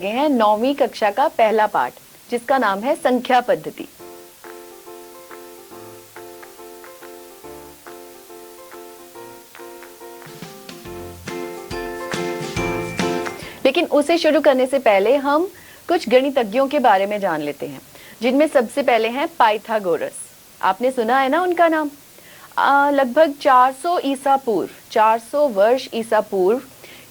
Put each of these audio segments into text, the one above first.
ये है 9वीं कक्षा का पहला पाठ जिसका नाम है संख्या पद्धति। लेकिन उसे शुरू करने से पहले हम कुछ गणितज्ञों के बारे में जान लेते हैं, जिनमें सबसे पहले हैं पाइथागोरस। आपने सुना है ना उनका नाम। लगभग 400 ईसा पूर्व, 400 वर्ष ईसा पूर्व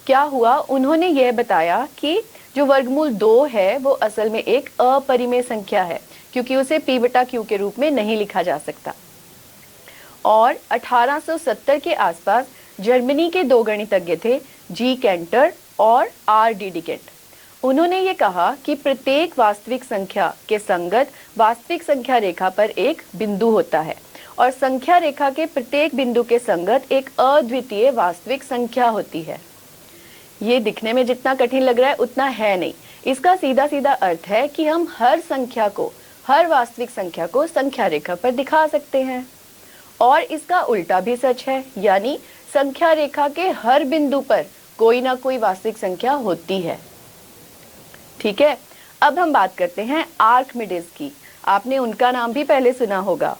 क्या हुआ, उन्होंने यह बताया कि जो वर्गमूल 2 है वो असल में एक अपरिमेय संख्या है, क्योंकि उसे p बटा q के रूप में नहीं लिखा जा सकता। और 1870 के आसपास जर्मनी के 2 गणितज्ञ थे, जी कैंटर और आर डी डिकेट। उन्होंने ये कहा कि प्रत्येक वास्तविक संख्या के संगत वास्तविक संख्या रेखा पर एक बिंदु होता है और संख्या रेखा के प्रत्येक बिंदु के संगत एक अद्वितीय वास्तविक संख्या होती है। ये दिखने में जितना कठिन लग रहा है उतना है नहीं। इसका सीधा सीधा अर्थ है कि हम हर संख्या को, हर वास्तविक संख्या को संख्या रेखा पर दिखा सकते हैं। और इसका उल्टा भी सच है, यानी संख्या रेखा के हर बिंदु पर कोई ना कोई वास्तविक संख्या होती है। ठीक है, अब हम बात करते हैं आर्किमिडीज की। आपने उनका नाम भी पहले सुना होगा।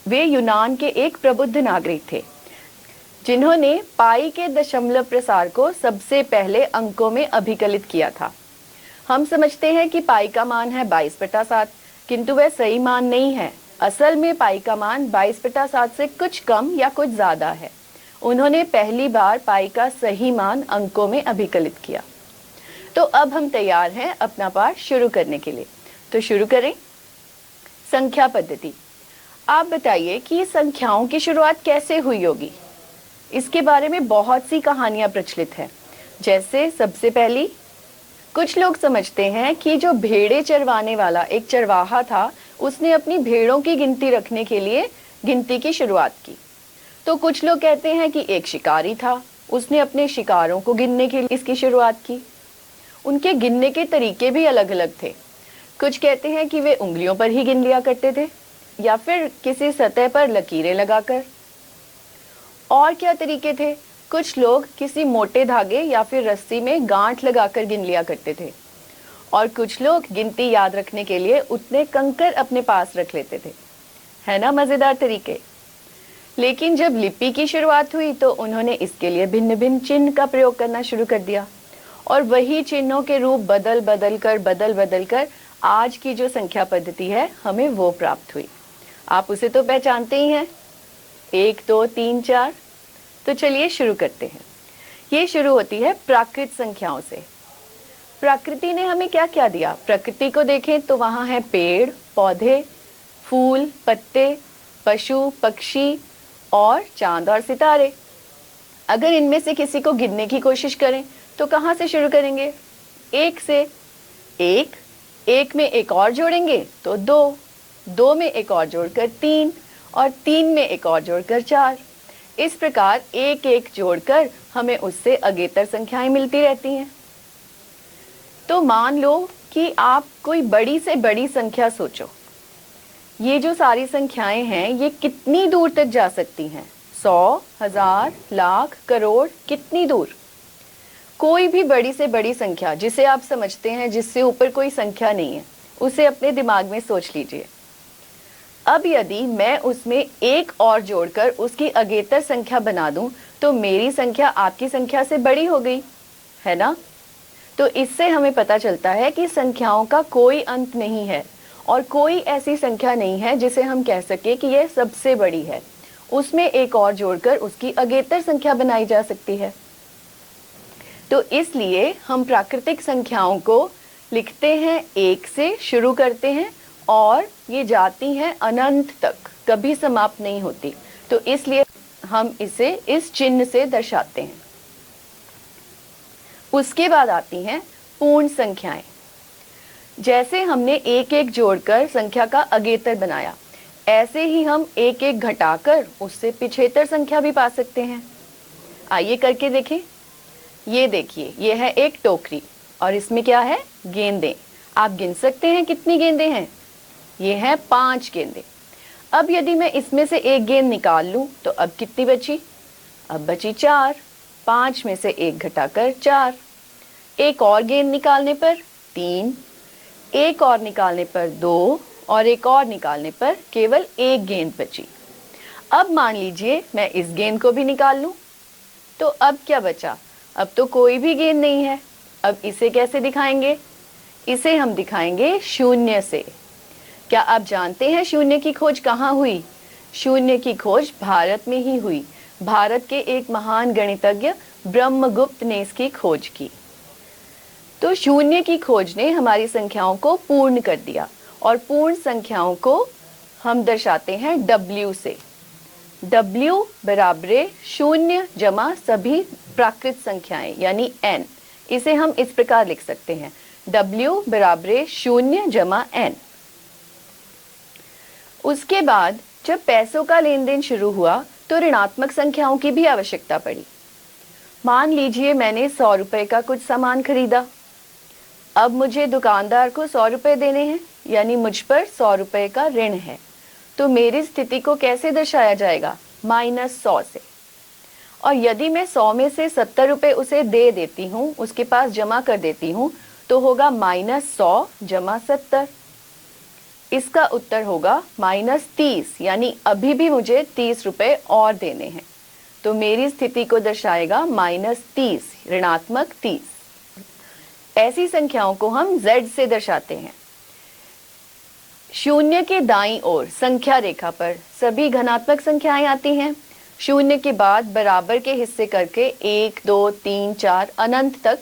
वे यूनान के एक प्रबुद्ध नागरिक थे, जिन्होंने पाई के दशमलव प्रसार को सबसे पहले अंकों में अभिकलित किया था। हम समझते हैं कि पाई का मान है 22/7, किंतु वह सही मान नहीं है। असल में पाई का मान 22/7 से कुछ कम या कुछ ज्यादा है। उन्होंने पहली बार पाई का सही मान अंकों में अभिकलित किया। तो अब हम तैयार हैं अपना पाठ शुरू करने के लिए। तो शुरू करें। संख्या पद्धति। आप बताइए कि संख्याओं की शुरुआत कैसे हुई होगी। इसके बारे में बहुत सी कहानियां प्रचलित हैं। जैसे सबसे पहली, कुछ लोग समझते हैं कि जो भेड़ें चरवाने वाला एक चरवाहा था, उसने अपनी भेड़ों की गिनती रखने के लिए गिनती की शुरुआत की। तो कुछ लोग कहते हैं कि एक शिकारी था, उसने अपने शिकारों को गिनने के लिए इसकी शुरुआत की। उनके गिनने के तरीके भी अलग अलग थे। कुछ कहते हैं कि वे उंगलियों पर ही गिन लिया करते थे, या फिर किसी सतह पर लकीरें लगाकर। और क्या तरीके थे? कुछ लोग किसी मोटे धागे या फिर रस्सी में गांठ लगाकर गिन लिया करते थे। और कुछ लोग गिनती याद रखने के लिए उतने कंकर अपने पास रख लेते थे। है ना मजेदार तरीके। लेकिन जब लिपि की शुरुआत हुई तो उन्होंने इसके लिए भिन्न भिन्न चिन्ह का प्रयोग करना शुरू कर दिया, और वही चिन्हों के रूप बदल बदल कर आज की जो संख्या पद्धति है हमें वो प्राप्त हुई। आप उसे तो पहचानते ही हैं, 1 2 3 4। तो चलिए शुरू करते हैं। ये शुरू होती है प्राकृत संख्याओं से। प्रकृति ने हमें क्या क्या दिया? प्रकृति को देखें तो वहां है पेड़ पौधे, फूल पत्ते, पशु पक्षी और चांद और सितारे। अगर इनमें से किसी को गिनने की कोशिश करें तो कहां से शुरू करेंगे? 1 से। 1 में एक और जोड़ेंगे तो 2 में एक और जोड़कर 3, और 3 में एक और जोड़कर 4। इस प्रकार एक एक जोड़कर हमें उससे अगेतर संख्याएं मिलती रहती हैं। तो मान लो कि आप कोई बड़ी से बड़ी संख्या सोचो। ये जो सारी संख्याएं हैं ये कितनी दूर तक जा सकती हैं? 100, 1000, लाख, करोड़, कितनी दूर? कोई भी बड़ी से बड़ी संख्या जिसे आप समझते हैं, जिससे ऊपर कोई संख्या नहीं है, उसे अपने दिमाग में सोच लीजिए। अब यदि मैं उसमें एक और जोड़कर उसकी अगेतर संख्या बना दूं तो मेरी संख्या आपकी संख्या से बड़ी हो गई, है ना? तो इससे हमें पता चलता है कि संख्याओं का कोई अंत नहीं है, और कोई ऐसी संख्या नहीं है जिसे हम कह सके कि यह सबसे बड़ी है। उसमें एक और जोड़कर उसकी अगेतर संख्या बनाई जा सकती है। तो इसलिए हम प्राकृतिक संख्याओं को लिखते हैं 1 से, शुरू करते हैं और ये जाती हैं अनंत तक, कभी समाप्त नहीं होती। तो इसलिए हम इसे इस चिन्ह से दर्शाते हैं। उसके बाद आती हैं पूर्ण संख्याएं। जैसे हमने एक एक जोड़कर संख्या का अगेतर बनाया, ऐसे ही हम एक एक घटाकर उससे पिछेतर संख्या भी पा सकते हैं। आइए करके देखें। ये देखिए, ये है एक टोकरी और इसमें क्या है? गेंदें। आप गिन सकते हैं कितनी गेंदें हैं? ये है 5 गेंदें। अब यदि मैं इसमें से एक गेंद निकाल लूं तो अब कितनी बची? अब बची 4। 5 में से एक घटाकर 4। एक और गेंद निकालने पर 3, एक और निकालने पर 2 और एक और निकालने पर केवल 1 गेंद बची। अब मान लीजिए मैं इस गेंद को भी निकाल लूं, तो अब क्या बचा? अब तो कोई भी गेंद नहीं है। अब इसे कैसे दिखाएंगे? इसे हम दिखाएंगे शून्य से। क्या आप जानते हैं शून्य की खोज कहाँ हुई? शून्य की खोज भारत में ही हुई। भारत के एक महान गणितज्ञ ब्रह्मगुप्त ने इसकी खोज की। तो शून्य की खोज ने हमारी संख्याओं को पूर्ण कर दिया, और पूर्ण संख्याओं को हम दर्शाते हैं W से। W बराबर शून्य जमा सभी प्राकृत संख्याएं यानी n। इसे हम इस प्रकार लिख सकते हैं, W बराबर शून्य जमा n। उसके बाद जब पैसों का लेन देन शुरू हुआ तो ऋणात्मक संख्याओं की भी आवश्यकता पड़ी। मान लीजिए मैंने 100 रुपए का कुछ सामान खरीदा। अब मुझे दुकानदार को 100 रुपए देने हैं, यानी मुझ पर 100 रुपए का ऋण है। तो मेरी स्थिति को कैसे दर्शाया जाएगा? -100 से। और यदि मैं 100 में से 70 रुपए उसे दे देती हूँ, उसके पास जमा कर देती हूँ, तो होगा -100 जमा 70। इसका उत्तर होगा -30, यानी अभी भी मुझे 30 रुपए और देने हैं। तो मेरी स्थिति को दर्शाएगा -30, ऋणात्मक 30। ऐसी संख्याओं को हम Z से दर्शाते हैं। शून्य के दाईं ओर संख्या रेखा पर सभी धनात्मक संख्याएं आती हैं। शून्य के बाद बराबर के हिस्से करके 1, 2, 3, 4 अनंत तक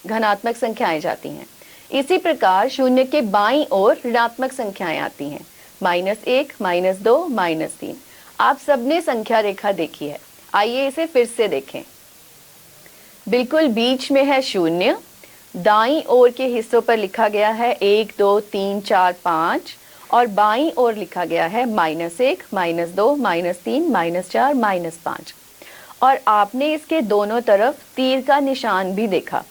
धनात्मक संख्याएं जाती हैं। इसी प्रकार शून्य के बाईं ओर ऋणात्मक संख्याएं आती हैं, -1, -2, -3। आप सबने संख्या रेखा देखी है, आइए इसे फिर से देखें। बिल्कुल बीच में है शून्य, दाईं ओर के हिस्सों पर लिखा गया है 1, 2, 3, 4, 5 और बाईं ओर लिखा गया है -1, -2, -3, -4, -5। और आपने इसके दोनों तरफ तीर का निशान भी देखा।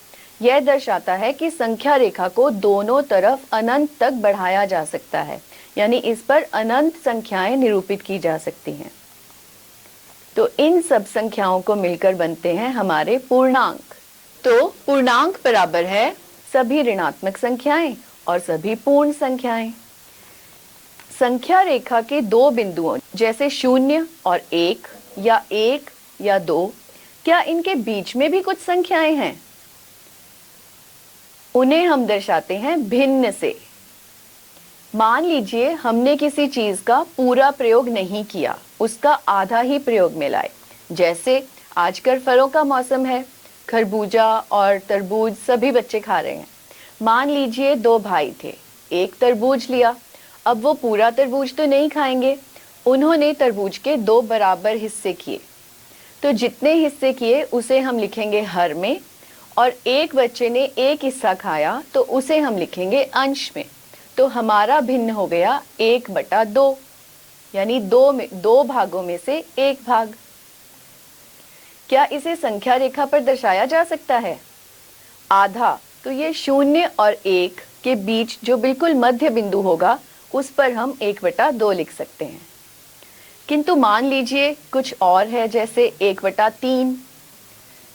यह दर्शाता है कि संख्या रेखा को दोनों तरफ अनंत तक बढ़ाया जा सकता है, यानी इस पर अनंत संख्याएं निरूपित की जा सकती हैं। तो इन सब संख्याओं को मिलकर बनते हैं हमारे पूर्णांक। तो पूर्णांक बराबर है सभी ऋणात्मक संख्याएं और सभी पूर्ण संख्याएं। संख्या रेखा के दो बिंदुओं जैसे 0 और 1 या 2, क्या इनके बीच में भी कुछ संख्याएं हैं? उन्हें हम दर्शाते हैं भिन्न से। मान लीजिए हमने किसी चीज का पूरा प्रयोग नहीं किया, उसका आधा ही प्रयोग में लाए। जैसे आजकल फलों का मौसम है, खरबूजा और तरबूज सभी बच्चे खा रहे हैं। मान लीजिए 2 भाई थे, एक तरबूज लिया। अब वो पूरा तरबूज तो नहीं खाएंगे, उन्होंने तरबूज के 2 बराबर हिस्से किए। तो जितने हिस्से किए उसे हम लिखेंगे हर में, और एक बच्चे ने एक हिस्सा खाया तो उसे हम लिखेंगे अंश में। तो हमारा भिन्न हो गया 1/2, यानी 2 भागों में से 1 भाग। क्या इसे संख्या रेखा पर दर्शाया जा सकता है? आधा, तो ये 0 और 1 के बीच जो बिल्कुल मध्य बिंदु होगा उस पर हम 1/2 लिख सकते हैं। किंतु मान लीजिए कुछ और है, जैसे 1/3।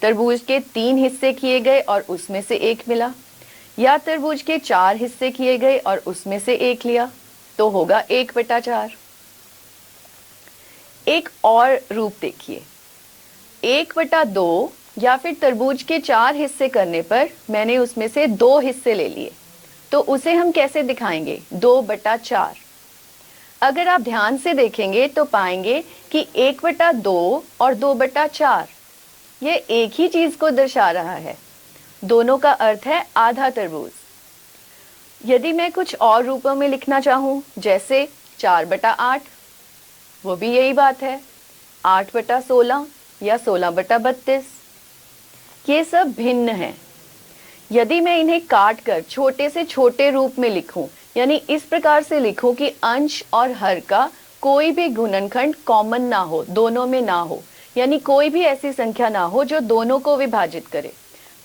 तरबूज के 3 हिस्से किए गए और उसमें से 1 मिला, या तरबूज के 4 हिस्से किए गए और उसमें से 1 लिया, तो होगा 1/4। एक और रूप देखिए, 1/2 या फिर तरबूज के 4 हिस्से करने पर मैंने उसमें से 2 हिस्से ले लिए, तो उसे हम कैसे दिखाएंगे? 2/4। अगर आप ध्यान से देखेंगे तो पाएंगे कि 1/2 और 2/4 ये एक ही चीज को दर्शा रहा है। दोनों का अर्थ है आधा तरबूज। यदि मैं कुछ और रूपों में लिखना चाहूं, जैसे 4/8, वो भी यही बात है, 8/16 या 16/32, ये सब भिन्न हैं। यदि मैं इन्हें काट कर छोटे से छोटे रूप में लिखूं, यानी इस प्रकार से लिखूं कि अंश और हर का कोई भी गुणनखंड कॉमन ना हो, दोनों में ना हो, यानी कोई भी ऐसी संख्या ना हो जो दोनों को विभाजित करे,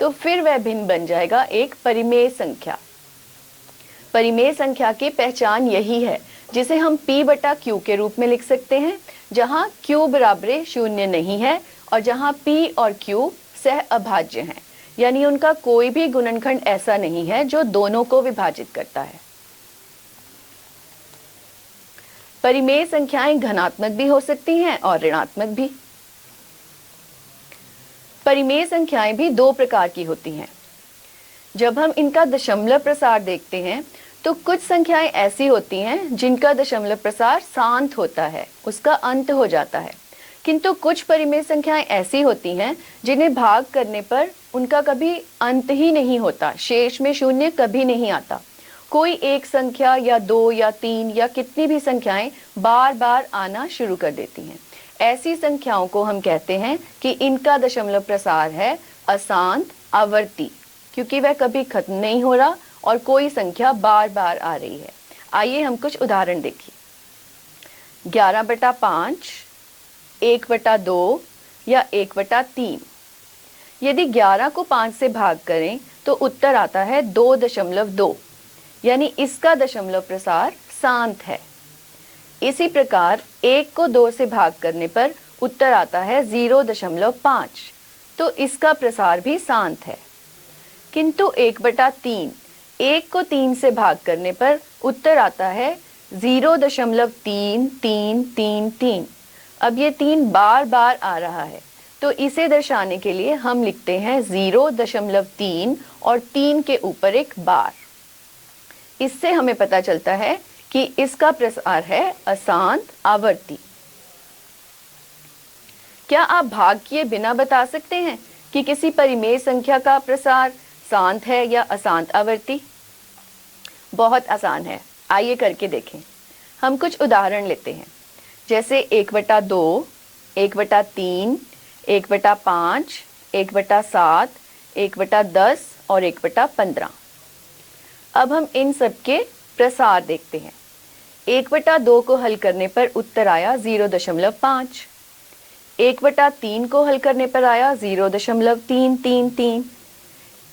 तो फिर वह भिन्न बन जाएगा एक परिमेय संख्या। परिमेय संख्या की पहचान यही है, जिसे हम P/Q के रूप में लिख सकते हैं, जहां Q बराबर 0 नहीं है और जहां P और Q सह अभाज्य हैं। यानी उनका कोई भी गुणनखंड ऐसा नहीं है जो दोनों को विभाजित करता है। परिमेय संख्याएं धनात्मक भी हो सकती हैं और ऋणात्मक भी। परिमेय संख्याएं भी दो प्रकार की होती हैं। जब हम इनका दशमलव प्रसार देखते हैं तो कुछ संख्याएं ऐसी होती हैं जिनका दशमलव प्रसार शांत होता है, उसका अंत हो जाता है, किंतु कुछ परिमेय संख्याएं ऐसी होती हैं जिन्हें भाग करने पर उनका कभी अंत ही नहीं होता, शेष में शून्य कभी नहीं आता। कोई एक संख्या या दो या तीन या कितनी भी संख्याएं बार बार आना शुरू कर देती हैं। ऐसी संख्याओं को हम कहते हैं कि इनका दशमलव प्रसार है अशांत आवर्ती, क्योंकि वह कभी खत्म नहीं हो रहा और कोई संख्या बार बार आ रही है। आइए हम कुछ उदाहरण देखें। 11/5, 1/2 या 1/3। यदि 11 को 5 से भाग करें तो उत्तर आता है 2.2, यानी इसका दशमलव प्रसार शांत है। इसी प्रकार 1 को 2 से भाग करने पर उत्तर आता है 0.5, तो इसका प्रसार भी शांत है। किंतु 1/3, 1 को 3 से भाग करने पर उत्तर आता है 0.3333। अब ये 3 बार बार आ रहा है, तो इसे दर्शाने के लिए हम लिखते हैं 0.3 और 3 के ऊपर एक बार। इससे हमें पता चलता है कि इसका प्रसार है अशांत आवर्ती। क्या आप भाग किए बिना बता सकते हैं कि किसी परिमेय संख्या का प्रसार शांत है या अशांत आवर्ती? बहुत आसान है, आइए करके देखें। हम कुछ उदाहरण लेते हैं, जैसे 1/2, 1/3, 1/5, 1/7, 1/10 और 1/15। अब हम इन सब के प्रसार देखते हैं। 1/2 को हल करने पर उत्तर आया 0.5। 1/3 को हल करने पर आया 0.333।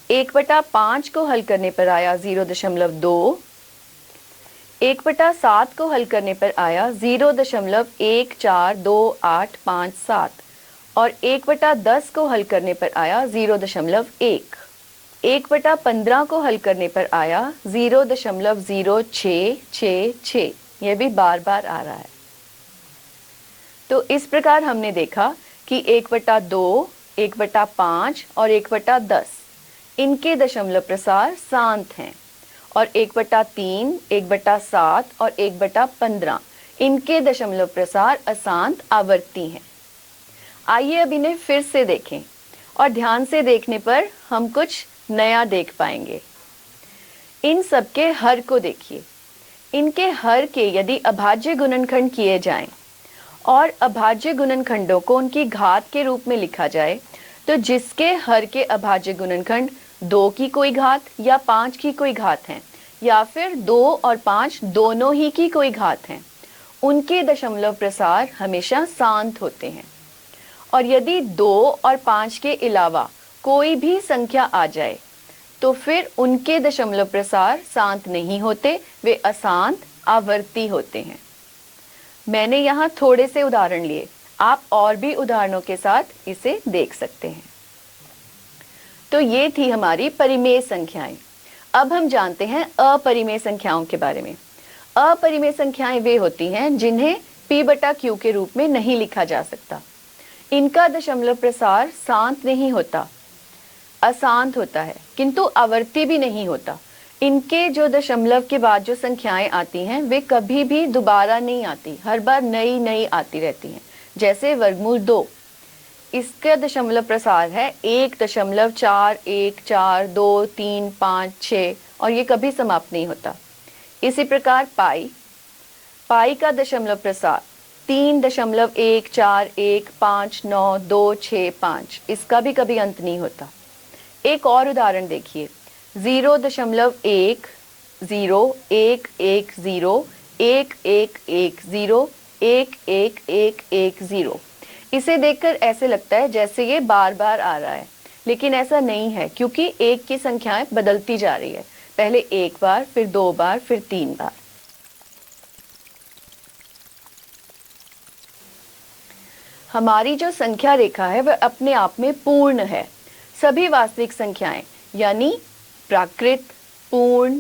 1/5 को हल करने पर आया 0.2। 1/7 को हल करने पर आया 0.142857 और 1/10 को हल करने पर आया 0.1। 1/15 को हल करने पर आया 0.0666। यह भी बार बार आ रहा है। तो इस प्रकार हमने देखा कि 1/2, 1/5 और 1/10 इनके दशमलव प्रसार शांत हैं और 1/3, 1/7 और 1/15 इनके दशमलव प्रसार अशांत आवर्ती हैं। आइए अब इन्हें फिर से देखें और ध्यान से देखने पर हम कुछ नया देख पाएंगे। इन सब के हर को देखिए। इनके हर के यदि अभाज्य गुणनखंड किए जाएं और अभाज्य गुणनखंडों को उनकी घात के रूप में लिखा जाए, तो जिसके हर के अभाज्य गुणनखंड 2 की कोई घात या 5 की कोई घात है, या फिर 2 और 5 दोनों ही की कोई घात है, उनके दशमलव प्रसार हमेशा शांत होते हैं। और यदि 2 और 5 के अलावा कोई भी संख्या आ जाए तो फिर उनके दशमलव प्रसार शांत नहीं होते, वे अशांत आवर्ती होते हैं। मैंने यहाँ थोड़े से उदाहरण लिए, आप और भी उदाहरणों के साथ इसे देख सकते हैं। तो ये थी हमारी परिमेय संख्याएं। अब हम जानते हैं अपरिमेय संख्याओं के बारे में। अपरिमेय संख्याएं वे होती हैं जिन्हें p/q के रूप में नहीं लिखा जा सकता। इनका दशमलव प्रसार शांत नहीं होता, अशांत होता है, किंतु आवर्ती भी नहीं होता। इनके जो दशमलव के बाद जो संख्याएं आती हैं वे कभी भी दोबारा नहीं आती, हर बार नई नई आती रहती हैं। जैसे वर्गमूल 2, इसका दशमलव प्रसार है 1.414235 और ये कभी समाप्त नहीं होता। इसी प्रकार पाई का दशमलव प्रसार 3.1415925, इसका भी कभी अंत नहीं होता। एक और उदाहरण देखिए, 0.1011011101110। इसे देखकर ऐसे लगता है जैसे ये बार बार आ रहा है, लेकिन ऐसा नहीं है, क्योंकि एक की संख्याएं बदलती जा रही है। पहले 1 बार, फिर 2 बार, फिर 3 बार। हमारी जो संख्या रेखा है वह अपने आप में पूर्ण है। सभी वास्तविक संख्याएं यानी प्राकृत, पूर्ण,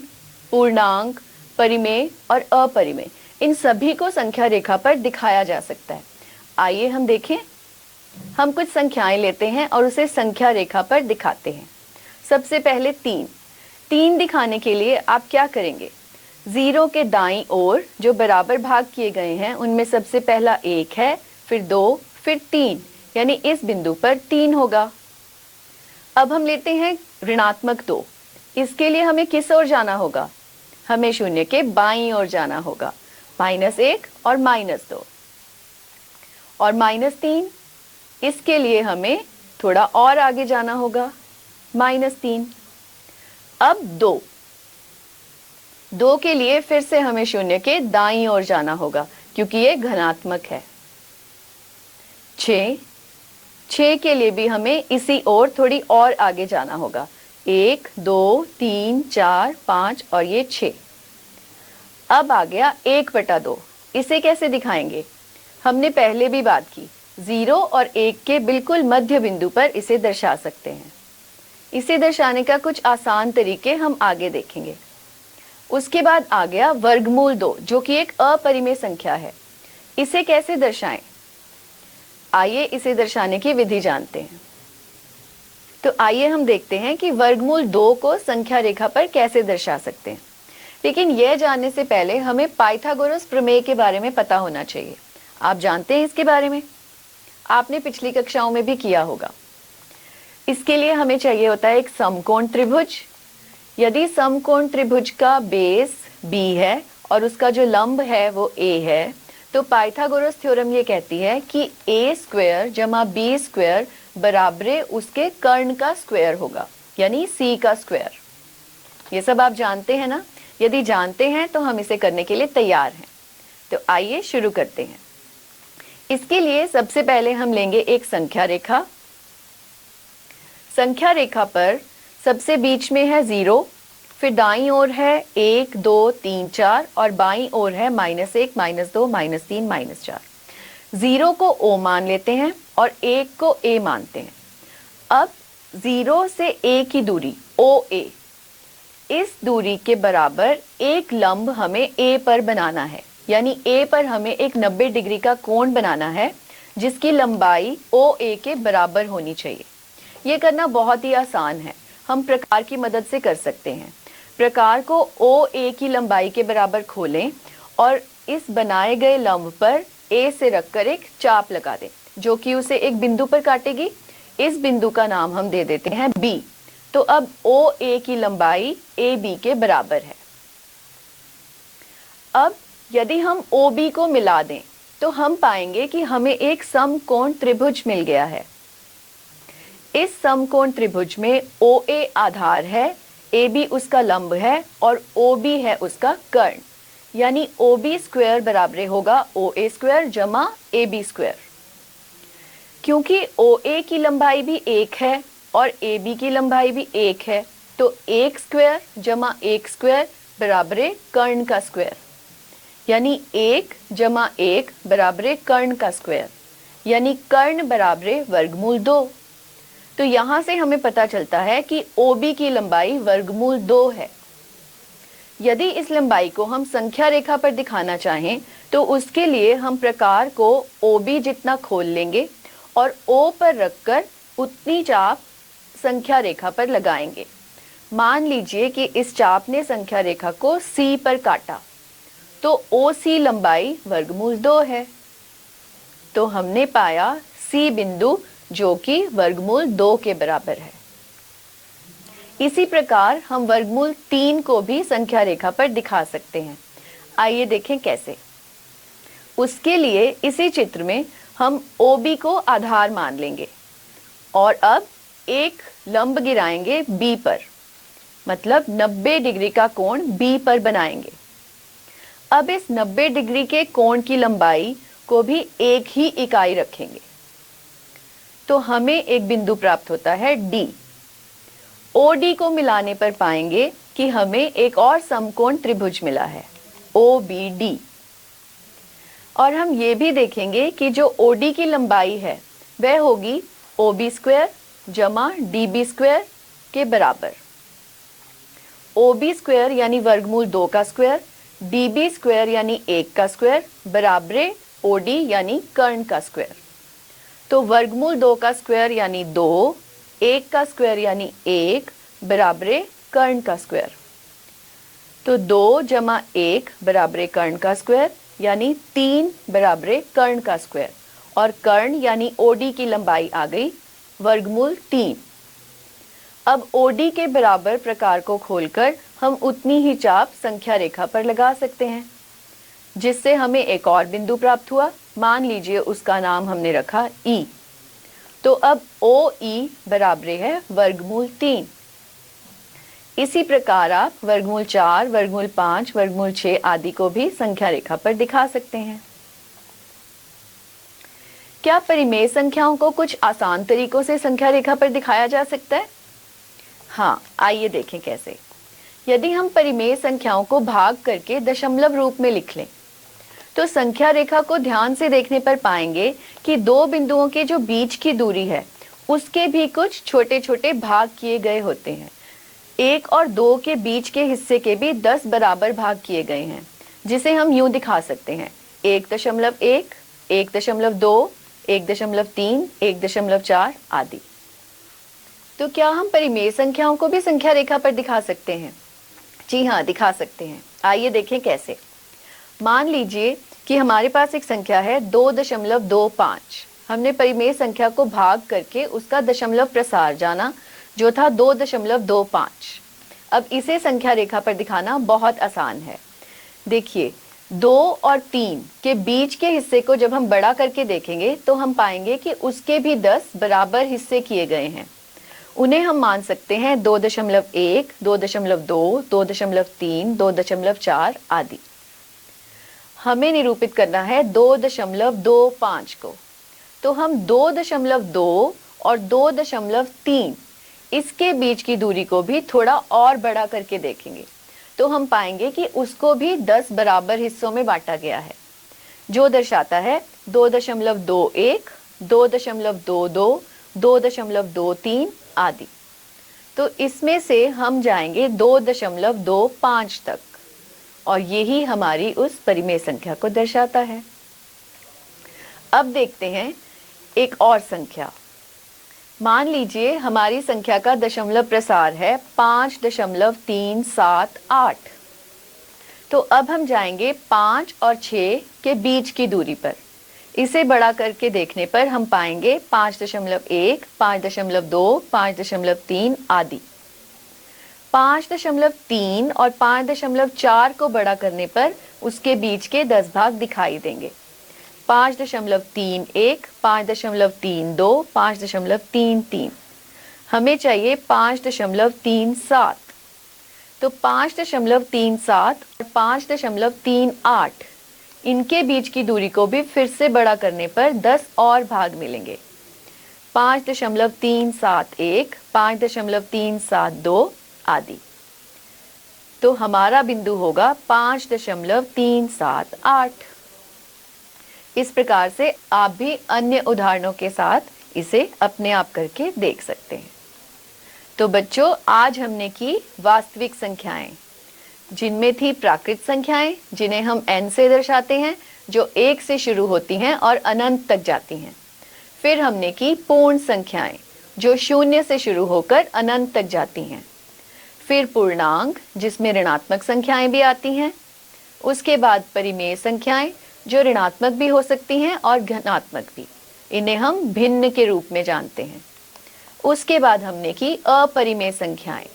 पूर्णांक, परिमेय और अपरिमेय, इन सभी को संख्या रेखा पर दिखाया जा सकता है। आइए हम देखें। हम कुछ संख्याएं लेते हैं और उसे संख्या रेखा पर दिखाते हैं। सबसे पहले 3 दिखाने के लिए आप क्या करेंगे? 0 के दाईं ओर जो बराबर भाग किए गए हैं उनमें सबसे पहला 1 है, फिर 2, फिर 3, यानी इस बिंदु पर 3 होगा। अब हम लेते हैं ऋणात्मक 2। इसके लिए हमें किस ओर जाना होगा? हमें शून्य के बाईं ओर जाना होगा, -1 और -2। और -3, इसके लिए हमें थोड़ा और आगे जाना होगा, -3। अब 2 के लिए फिर से हमें शून्य के दाईं ओर जाना होगा क्योंकि ये धनात्मक है। 6 के लिए भी हमें इसी ओर थोड़ी और आगे जाना होगा, 1, 2, 3, 4, 5 और ये 6। अब आ गया 1/2। इसे कैसे दिखाएंगे? हमने पहले भी बात की, 0 और 1 के बिल्कुल मध्य बिंदु पर इसे दर्शा सकते हैं। इसे दर्शाने का कुछ आसान तरीके हम आगे देखेंगे। उसके बाद आ गया वर्गमूल 2, जो कि एक अपरिमेय संख्या है। इसे कैसे दर्शाएं? आइए इसे दर्शाने की विधि जानते हैं। तो आइए हम देखते हैं कि वर्गमूल 2 को संख्या रेखा पर कैसे दर्शा सकते हैं। लेकिन यह जानने से पहले हमें पाइथागोरस प्रमेय के बारे में पता होना चाहिए। आप जानते हैं इसके बारे में? आपने पिछली कक्षाओं में भी किया होगा। इसके लिए हमें चाहिए होता है एक समकोण त्रिभुज। यदि समकोण त्रिभुज का बेस b है और उसका जो लंब है वो a है, तो पाइथागोरस थ्योरम ये कहती है कि a² जमा b² बराबर उसके कर्ण का स्क्वायर होगा, यानी c का स्क्वायर। ये सब आप जानते हैं ना? यदि जानते हैं तो हम इसे करने के लिए तैयार हैं। तो आइए शुरू करते हैं। इसके लिए सबसे पहले हम लेंगे एक संख्या रेखा। संख्या रेखा पर सबसे बीच में है 0, फिर दाईं ओर है 1, 2, 3, 4 और बाईं ओर है -1, -2, -3, -4। 0 को O मान लेते हैं और 1 को A मानते हैं। अब 0 से A की दूरी OA, इस दूरी के बराबर एक लंब हमें A पर बनाना है, यानी A पर हमें एक 90 डिग्री का कोण बनाना है जिसकी लंबाई OA के बराबर होनी चाहिए। ये करना बहुत ही आसान है, हम प्रकार की मदद से कर सकते हैं। प्रकार को OA की लंबाई के बराबर खोलें और इस बनाए गए लंब पर A से रखकर एक चाप लगा दें जो कि उसे एक बिंदु पर काटेगी। इस बिंदु का नाम हम दे देते हैं B। तो अब OA की लंबाई AB के बराबर है। अब यदि हम OB को मिला दें तो हम पाएंगे कि हमें एक समकोण त्रिभुज मिल गया है। इस समकोण त्रिभुज में OA आधार है, AB उसका लंब है और OB है उसका कर्ण, यानी OB² बराबर होगा OA² जमा AB²। क्योंकि OA की लंबाई भी 1 है और AB की लंबाई भी 1 है, तो 1² जमा 1² बराबर कर्ण का स्क्वायर, यानी 1 जमा 1 बराबर कर्ण का स्क्वायर, यानी कर्ण बराबर वर्गमूल 2। तो यहाँ से हमें पता चलता है कि OB की लंबाई वर्गमूल 2 है। यदि इस लंबाई को हम संख्या रेखा पर दिखाना चाहें तो उसके लिए हम प्रकार को OB जितना खोल लेंगे और O पर रखकर उतनी चाप संख्या रेखा पर लगाएंगे। मान लीजिए कि इस चाप ने संख्या रेखा को C पर काटा, तो OC लंबाई वर्गमूल 2 है। तो हमने पाया C बिंदु जो कि वर्गमूल 2 के बराबर है। इसी प्रकार हम वर्गमूल 3 को भी संख्या रेखा पर दिखा सकते हैं। आइए देखें कैसे। उसके लिए इसी चित्र में हम OB को आधार मान लेंगे और अब एक लंब गिराएंगे B पर, मतलब 90 डिग्री का कोण B पर बनाएंगे। अब इस 90 डिग्री के कोण की लंबाई को भी एक ही इकाई रखेंगे तो हमें एक बिंदु प्राप्त होता है D। OD को मिलाने पर पाएंगे कि हमें एक और समकोण त्रिभुज मिला है OBD। और हम ये भी देखेंगे कि जो OD की लंबाई है वह होगी OB² जमा डी स्क्वायर के बराबर। OB स्क्वायर यानी वर्गमूल 2 का स्क्वायर, DB स्क्वायर यानी 1 का स्क्वायर बराबरे OD यानी कर्ण का स्क्वायर। तो वर्गमूल 2 का स्क्वायर यानी 2, 1 का स्क्वायर यानी 1 बराबरे कर्ण का स्क्वायर। तो 2 जमा 1 बराबरे कर्ण का स्क्वायर यानी 3 बराबरे कर्ण का स्क्वायर, और कर्ण यानी OD की लंबाई आ गई वर्गमूल 3। अब OD के बराबर प्रकार को खोलकर हम उतनी ही चाप संख्या रेखा पर लगा सकते हैं, जिससे हमें एक और बिंदु प्राप्त हुआ। मान लीजिए उसका नाम हमने रखा E। तो अब OE बराबरे है वर्गमूल 3। इसी प्रकार आप वर्गमूल 4, वर्गमूल 5, वर्गमूल 6 आदि को भी संख्या रेखा पर दिखा सकते हैं। क्या परिमेय संख्याओं को कुछ आसान तरीकों से संख्या रेखा पर दिखाया जा सकता है? हाँ, आइए देखें कैसे। यदि हम परिमेय संख्याओं को भाग करके दशमलव रूप में लिख लें, तो संख्या रेखा को ध्यान से देखने पर पाएंगे कि दो बिंदुओं के जो बीच की दूरी है उसके भी कुछ छोटे छोटे भाग किए गए होते हैं। 1 और 2 के बीच के हिस्से के भी 10 बराबर भाग किए गए हैं, जिसे हम यूं दिखा सकते हैं 1.1, 1.2, 1.3, 1.4 आदि। तो क्या हम परिमेय संख्याओं को भी संख्या रेखा पर दिखा सकते हैं? जी हाँ, दिखा सकते हैं। आइए देखें कैसे। मान लीजिए कि हमारे पास एक संख्या है 2.25। हमने परिमेय संख्या को भाग करके उसका दशमलव प्रसार जाना, जो था 2.25। अब इसे संख्या रेखा पर दिखाना बहुत आसान है। देखिए, 2 और 3 के बीच के हिस्से को जब हम बड़ा करके देखेंगे तो हम पाएंगे कि उसके भी 10 बराबर हिस्से किए गए हैं। उन्हें हम मान सकते हैं 2.1, 2.2, 2.3, 2.4 आदि। हमें निरूपित करना है 2.25 को, तो हम 2.2 और 2.3 इसके बीच की दूरी को भी थोड़ा और बड़ा करके देखेंगे तो हम पाएंगे कि उसको भी 10 बराबर हिस्सों में बांटा गया है, जो दर्शाता है 2.21, 2.22, 2.23 आदि। तो इसमें से हम जाएंगे 2.25 तक, और यही हमारी उस परिमेय संख्या को दर्शाता है। अब देखते हैं एक और संख्या। मान लीजिए हमारी संख्या का दशमलव प्रसार है 5.378। तो अब हम जाएंगे 5 और 6 के बीच की दूरी पर। इसे बड़ा करके देखने पर हम पाएंगे 5.1, 5.2, 5.3 आदि। 5.3 और 5.4 को बड़ा करने पर उसके बीच के 10 भाग दिखाई देंगे। 5.31, 5.32, 5.33। हमें चाहिए 5.37। तो 5.37 और 5.38 इनके बीच की दूरी को भी फिर से बड़ा करने पर 10 और भाग मिलेंगे। 5.371, 5.372 आदि। तो हमारा बिंदु होगा 5.378। इस प्रकार से आप भी अन्य उदाहरणों के साथ इसे अपने आप करके देख सकते हैं। तो बच्चों, आज हमने की वास्तविक संख्याएं, जिनमें थी प्राकृत संख्याएं जिन्हें हम n से दर्शाते हैं, जो 1 से शुरू होती हैं और अनंत तक जाती हैं। फिर हमने की पूर्ण संख्याएं, जो 0 से शुरू होकर अनंत तक जाती हैं। फिर पूर्णांक, जिसमें ऋणात्मक संख्याएं भी आती हैं। उसके बाद परिमेय संख्याएं, जो ऋणात्मक भी हो सकती हैं और धनात्मक भी। इन्हें हम भिन्न के रूप में जानते हैं। उसके बाद हमने की अपरिमेय संख्याएं,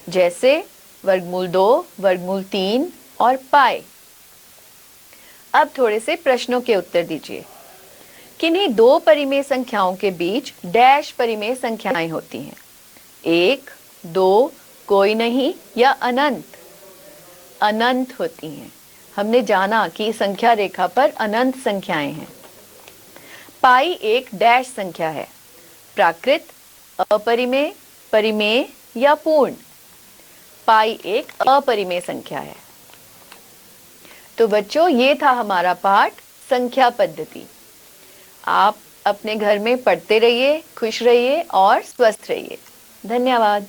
जैसे वर्गमूल 2, वर्गमूल 3 और पाई। अब थोड़े से प्रश्नों के उत्तर दीजिए। किन्हीं दो परिमेय संख्याओं के बीच डैश परिमेय संख्याएं होती हैं? 1, 2, कोई नहीं, या अनंत? अनंत होती हैं। हमने जाना कि संख्या रेखा पर अनंत संख्याएं हैं। पाई एक डैश संख्या है, प्राकृत, अपरिमेय, परिमेय या पूर्ण? पाई एक अपरिमेय संख्या है। तो बच्चों, ये था हमारा पाठ संख्या पद्धति। आप अपने घर में पढ़ते रहिए, खुश रहिए और स्वस्थ रहिए। धन्यवाद।